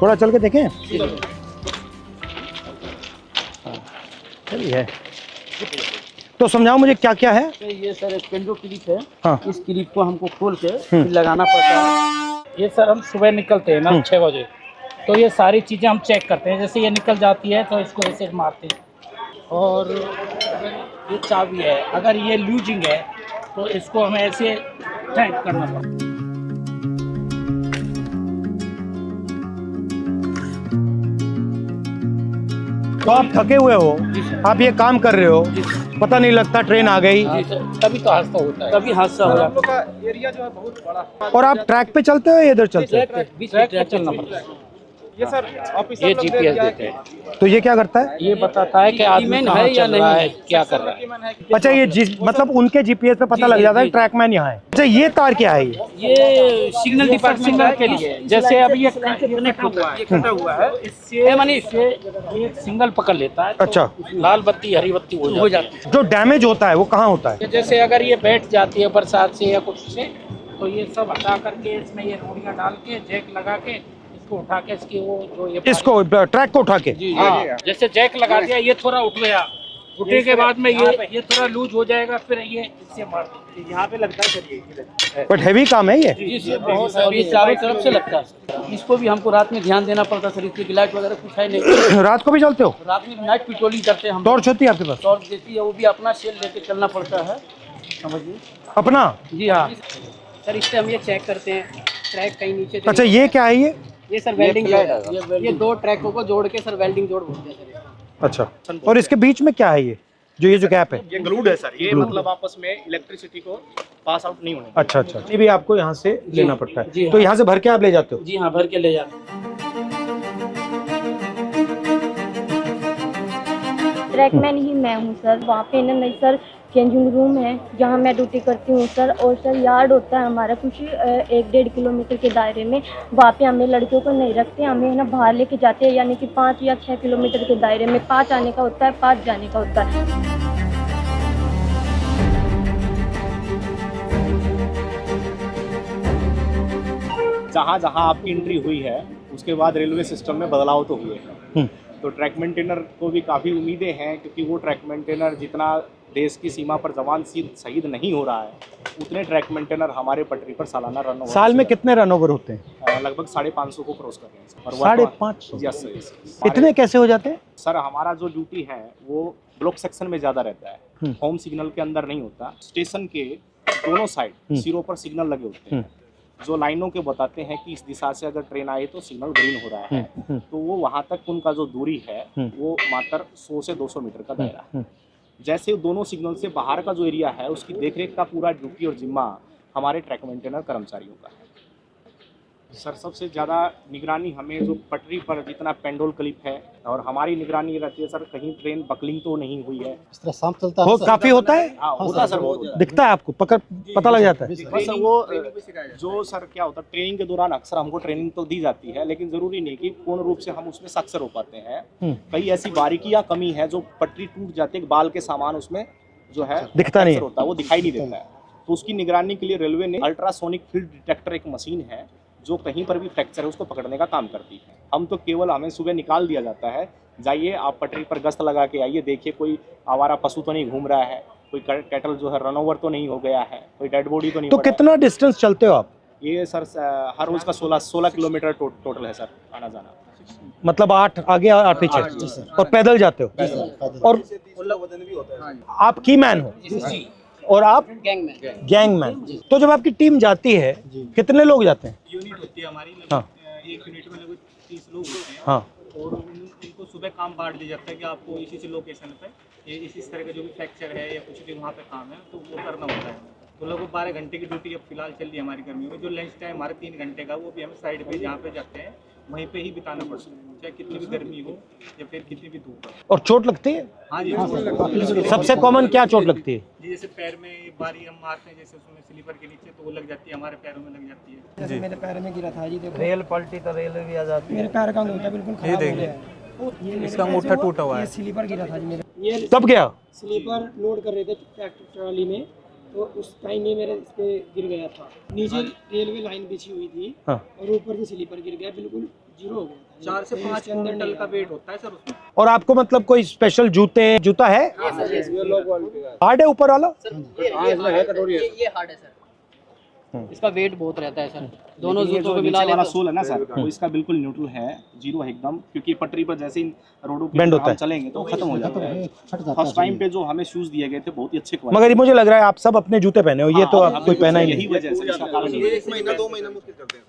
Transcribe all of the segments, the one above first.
थोड़ा चल के देखें। चलिए है, तो समझाओ मुझे क्या क्या है। ये सर एक पेंडो क्लिप है। हाँ। इस क्लिप को हमको खोल के फिर लगाना पड़ता है। ये सर हम सुबह निकलते हैं ना 6 बजे, तो ये सारी चीज़ें हम चेक करते हैं। जैसे ये निकल जाती है तो इसको ऐसे मारते हैं। और ये चाबी है, अगर ये लूजिंग है तो इसको हमें ऐसे टाइट करना पड़ता है। तो आप थके हुए हो, आप ये काम कर रहे हो, पता नहीं लगता ट्रेन आ गई, तभी तो हादसा होता है, तभी हादसा हो जाता है। एरिया जो है बहुत बड़ा। और आप ट्रैक पे चलते हो या इधर चलते हो? ट्रैक चलना पड़ता है। ये सर ऑफिसर ये लोग GPS दिया है देते हैं। तो ये क्या करता है? ये बताता है कि आदमी कहाँ चल रहा है, क्या कर रहा है। अच्छा, ये मतलब उनके जीपीएस पे पता लग जाता है ट्रैकमैन यहाँ है। अच्छा, ये तार क्या है? ये सिग्नल डिपार्टमेंट के लिए, जैसे अभी ये कनेक्ट हुआ है, कटा हुआ है, इससे एक सिंगल पकड़ लेता है। अच्छा, लाल बत्ती हरी बत्ती हो जाती है। जो डैमेज होता है वो कहाँ होता है? जैसे अगर ये बैठ जाती है बरसात से या कुछ से, तो ये सब हटा करके इसमें ये रोड़ियाँ डाल के जैक लगा के इसको उठा के इसकी वो जो ये इसको ट्रैक को उठा के, हाँ, जैसे जैक लगा दिया, ये थोड़ा उठ गया, उठने के बाद में ये थोड़ा लूज हो जाएगा, फिर ये इससे मार देते। यहाँ पे लगता है सर ये बट हैवी काम है ये। जी, बहुत और ये चारों तरफ से लगता है। इसको भी हमको रात में ध्यान देना पड़ता है सर, इसकी लाइट वगैरह कुछ है नहीं। रात को भी चलते हो? रात में नाइट पेट्रोलिंग करते हैं हम। टॉर्च होती है आपके पास? टॉर्च देती है, वो भी अपना सेल लेके चलना पड़ता है, समझिए। अपना? जी हाँ सर, इससे हम ये चेक करते हैं ट्रैक कहीं नीचे। अच्छा, ये क्या है? ये सर वेल्डिंग है। ये दो ट्रैकों को जोड़ के सर वेल्डिंग जोड़ बोलते हैं सर। अच्छा, और इसके बीच में क्या है ये जो गैप है? ये ग्लूड है सर। ये मतलब आपस में इलेक्ट्रिसिटी को पास आउट नहीं होने। अच्छा, ये भी आपको यहाँ से लेना पड़ता है। जी तो यहाँ से भर के आप ले जाते हो? जी हाँ, भर के ले जाते हैं। ट्रैकमैन ही मैं हूँ सर। वहाँ पे ना नहीं सर, चेंजिंग रूम है जहाँ मैं ड्यूटी करती हूँ सर। और सर यार्ड होता है हमारा कुछ 1-1.5 किलोमीटर के दायरे में। वहाँ पे हमें लड़कियों को नहीं रखते, हमें ना बाहर लेके जाते हैं, यानी कि 5 या 6 किलोमीटर के दायरे में 5 आने का होता है, 5 जाने का होता है। जहाँ जहाँ आपकी एंट्री हुई है उसके बाद रेलवे सिस्टम में बदलाव तो हुए हैं। तो ट्रैक मेंटेनर को भी काफ़ी उम्मीदें हैं, क्योंकि वो ट्रैक मेंटेनर जितना देश की सीमा पर जवान शहीद नहीं हो रहा है, उतने ट्रैक मेंटेनर हमारे पटरी पर सालाना रन ओवर। साल में कितने रन ओवर होते हैं? लगभग 550 को क्रॉस कर रहे हैं। 550? यस। इतने कैसे हो जाते हैं सर? हमारा जो ड्यूटी है वो ब्लॉक सेक्शन में ज़्यादा रहता है, होम सिग्नल के अंदर नहीं होता। स्टेशन के दोनों साइड सिरों पर सिग्नल लगे होते हैं, जो लाइनों के बताते हैं कि इस दिशा से अगर ट्रेन आए तो सिग्नल ग्रीन हो रहा है। तो वो वहाँ तक उनका जो दूरी है वो मात्र 100 से 200 मीटर का दायरा है। जैसे दोनों सिग्नल से बाहर का जो एरिया है उसकी देखरेख का पूरा ड्यूटी और जिम्मा हमारे ट्रैक मेंटेनर कर्मचारियों का है। सर सबसे ज़्यादा निगरानी हमें जो पटरी पर जितना पेंडोल क्लिप है, और हमारी निगरानी रहती है सर कहीं ट्रेन बकलिंग तो नहीं हुई है। इस तरह शाम चलता वो काफी होता है? हाँ होता है सर, बहुत दिखता है आपको? पता लग जाता है? बस वो जो सर क्या होता है, ट्रेनिंग के दौरान अक्सर हमको ट्रेनिंग तो दी जाती है, लेकिन जरूरी नहीं कि पूर्ण रूप से हम उसमें सक्सेस हो पाते हैं। कई ऐसी बारीकियां कमी है जो पटरी टूट जाती है, बाल के सामान उसमें जो है दिखता नहीं होता है, वो दिखाई नहीं देता है। तो उसकी निगरानी के लिए रेलवे ने अल्ट्रासोनिक फील्ड डिटेक्टर एक मशीन है जो कहीं पर भी फ्रैक्चर है उसको पकड़ने का काम करती है। हम तो केवल हमें सुबह निकाल दिया जाता है, जाइए आप पटरी पर गश्त लगा के आइए, देखिए कोई आवारा पशु तो नहीं घूम रहा है, कोई कैटल जो है रन ओवर तो नहीं हो गया है, कोई डेड बॉडी तो नहीं। तो कितना डिस्टेंस चलते हो आप? ये सर हर रोज का 16 किलोमीटर टोटल है सर आना जाना। मतलब 8 आगे 8 पीछे, और पैदल जाते हो? और आप की मैन हो और आप गैंगमैन। तो जब आपकी टीम जाती है कितने लोग जाते हैं? यूनिट होती है हमारी, हाँ। एक यूनिट में लगभग 30 लोग होते हैं। हाँ। और इनको सुबह काम बांट दिया जाता है कि आपको इसी लोकेशन पे ये इसी तरह का जो भी फ्रैक्चर है या कुछ भी वहाँ पे काम है तो वो करना होता है। तो लगभग 12 घंटे की ड्यूटी अब फिलहाल चल रही है हमारी कर्मियों में। जो लंच टाइम हमारे 3 घंटे का, वो भी हमें साइड पे जहाँ पे जाते हैं वहीं पे ही बिताना पड़ता है, चाहे कितनी भी गर्मी हो या फिर कितनी भी धूप हो। और चोट लगती है? हाँ जी, सबसे कॉमन क्या चोट लगती है? जी जैसे पैर में बारी हम मारते हैं, जैसे उसमें स्लीपर के नीचे, तो वो लग जाती है, हमारे पैरों में लग जाती है। जैसे मेरे पैर में गिरा था जी, देखो रेल पलटी तो रेल भी आ जाती है। मेरे पैर का अंगूठा बिल्कुल खराब हो गया है। इसका अंगूठा टूटा हुआ है। ये स्लीपर गिरा था जी मेरे। तब गया? स्लीपर लोड कर रहे थे ट्रैक्टर ट्रॉली में, तो उस टाइम ये मेरे इस पे गिर गया था। नीचे रेलवे लाइन बिछी हुई थी हाँ। और ऊपर से स्लीपर गिर गया, बिल्कुल जीरो हो गया था। 4 से 5 क्विंटल का वेट होता है सर उसमें। और आपको मतलब कोई स्पेशल जूता है? हार्ड है ऊपर वाला? ये हार्ड है सर, इसका वेट बहुत रहता है सर। दोनों लेकिन ये जूतों जो को मिला नीचे वाला ले सोल है ना सर, वो इसका बिल्कुल न्यूट्रल है, जीरो है एकदम, क्योंकि पटरी पर जैसे इन रोडों पे Bend होता हम है। चलेंगे तो खत्म हो जाता है। फर्स्ट टाइम पे जो हमें शूज दिए गए थे बहुत ही अच्छे क्वालिटी। मगर ये मुझे लग रहा है आप सब अपने जूते पहने हो, ये तो आप कोई पहना ही यही नहीं। वजह है इसका कारण यही है।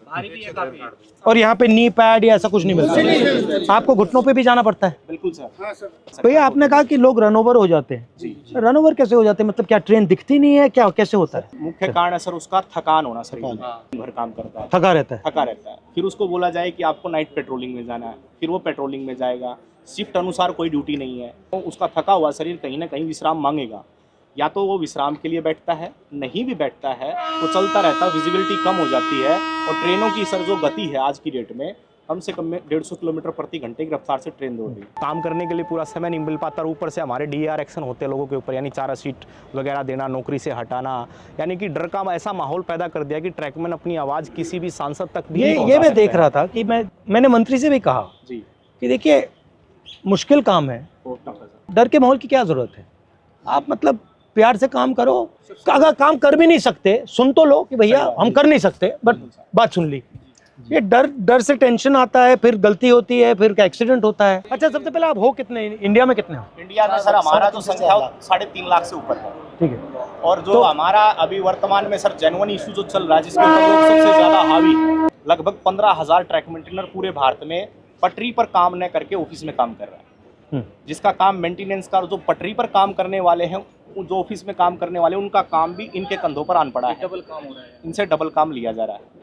भारी भी है काफी। और यहाँ पे नी पैड या ऐसा कुछ नहीं मिलता, आपको घुटनों पे भी जाना पड़ता है। बिल्कुल सर। भैया आपने कहा कि लोग रन ओवर हो जाते हैं, रन ओवर कैसे हो जाते हैं? मतलब क्या ट्रेन दिखती नहीं है, क्या कैसे होता है? मुख्य कारण है सर उसका थकान होना, शरीर में भर काम करता है, थका रहता है। थका रहता है। फिर उसको बोला जाए कि आपको नाइट पेट्रोलिंग में जाना है, फिर वो पेट्रोलिंग में जाएगा, शिफ्ट अनुसार कोई ड्यूटी नहीं है, तो उसका थका हुआ शरीर कहीं ना कहीं विश्राम मांगेगा। या तो वो विश्राम के लिए बैठता है, नहीं भी बैठता है तो चलता रहता है, विजिबिलिटी कम हो जाती है। और ट्रेनों की सर जो गति है आज की डेट में कम से कम में 150 किलोमीटर प्रति घंटे की रफ्तार से ट्रेन दौड़ रही है। काम करने के लिए पूरा समय नहीं मिल पाता और ऊपर से हमारे DAR एक्शन होते हैं लोगों के ऊपर, यानी चारा सीट वगैरह देना, नौकरी से हटाना, यानी कि डर का ऐसा माहौल पैदा कर दिया कि ट्रैकमैन अपनी आवाज़ किसी भी सांसद तक भी नहीं ये पहुंचा मैं सकते देख हैं। रहा था कि मैंने मंत्री से भी कहा जी, कि देखिए मुश्किल काम है, बहुत टफ है सर। डर के माहौल की क्या जरूरत है? आप मतलब प्यार से काम करो। अगर काम कर भी नहीं सकते सुन तो लो कि भैया हम कर नहीं सकते, बट बात सुन ली। ये डर से टेंशन आता है, फिर गलती होती है, फिर एक्सीडेंट होता है। अच्छा, सबसे पहले आप हो कितने इंडिया में, कितने हो? इंडिया में सर हमारा जो संख्या है 3.5 लाख से ऊपर है। ठीक है। और जो हमारा अभी वर्तमान में सर जेन्युइन इशू जो चल रहा है, जिसके ऊपर लोग सबसे ज्यादा हावी, लगभग 15,000 ट्रैक मेंटेनर पूरे भारत में पटरी पर काम न करके ऑफिस में काम कर रहा है। जिसका काम मेंटेनेंस का, जो पटरी पर काम करने वाले हैं, जो ऑफिस में काम करने वाले, उनका काम भी इनके कंधों पर आन पड़ा है। डबल काम हो रहा है। इनसे डबल काम लिया जा रहा है।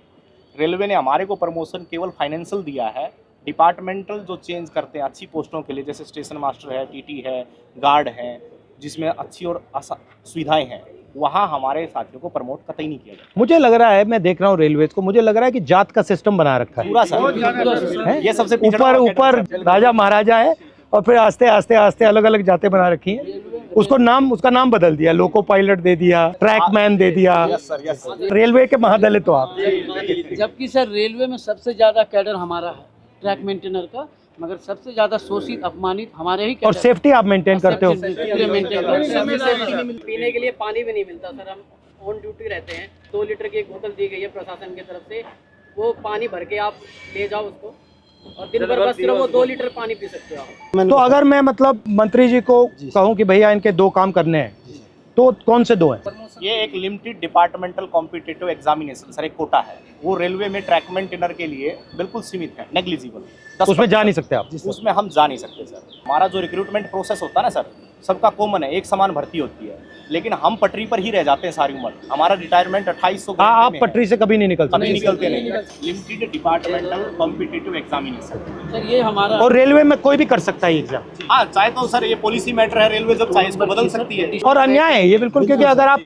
रेलवे ने हमारे को प्रमोशन केवल फाइनेंशियल दिया है, डिपार्टमेंटल जो चेंज करते हैं अच्छी पोस्टों के लिए, जैसे स्टेशन मास्टर है, TT है, गार्ड है, जिसमें अच्छी और सुविधाएं हैं, वहाँ हमारे साथियों को प्रमोट कतई नहीं किया जाता। मुझे लग रहा है, मैं देख रहा हूँ रेलवे को, मुझे लग रहा है कि जात का सिस्टम बना रखा है पूरा सर, हैं? ये सबसे पिछड़ा ऊपर राजा महाराजा है और फिर आस्ते आस्ते आस्ते अलग अलग जातें बना रखी हैं। उसका नाम बदल दिया, लोको पायलट दे दिया, ट्रैकमैन दे दिया। Yes sir. रेलवे के महादलित हो आप। जबकि सर रेलवे में सबसे ज्यादा कैडर हमारा है ट्रैक मेंटेनर का, मगर सबसे ज्यादा शोषित अपमानित हमारे ही और कैडर। सेफ्टी आप मेंटेन करते हो? पूरे मेंटेन करते। पीने के लिए पानी भी नहीं मिलता सर, हम ऑन ड्यूटी रहते हैं। 2 लीटर की एक बोतल दी गई है प्रशासन की तरफ से, वो पानी भर के आप ले जाओ उसको, और दिन भर बस सिर्फ वो 2 लीटर पानी पी सकते हो आप। तो अगर मैं मतलब मंत्री जी को कहूँ कि भैया इनके 2 काम करने हैं, तो कौन से 2 हैं? ये एक limited departmental competitive examination sir, एक कोटा है, वो रेलवे में ट्रैक मेंटेनर के लिए बिल्कुल सीमित है, नेग्लिजिबल। उसमें जा नहीं सकते आप? उसमें हम जा नहीं सकते सर। हमारा जो रिक्रूटमेंट प्रोसेस होता है ना सर, सबका कॉमन है, एक समान भर्ती होती है, लेकिन हम पटरी पर ही रह जाते हैं सारी उम्र। हमारा रिटायरमेंट 2800 आप पटरी से कभी नहीं निकलते? कभी निकलते नहीं। Limited departmental competitive examination sir ये हमारा और रेलवे में कोई भी कर सकता है एग्जाम? हाँ, चाहे तो सर ये पॉलिसी मैटर है, रेलवे जब चाहे इसको बदल सकती है। और अन्याय है ये बिल्कुल, क्योंकि अगर आप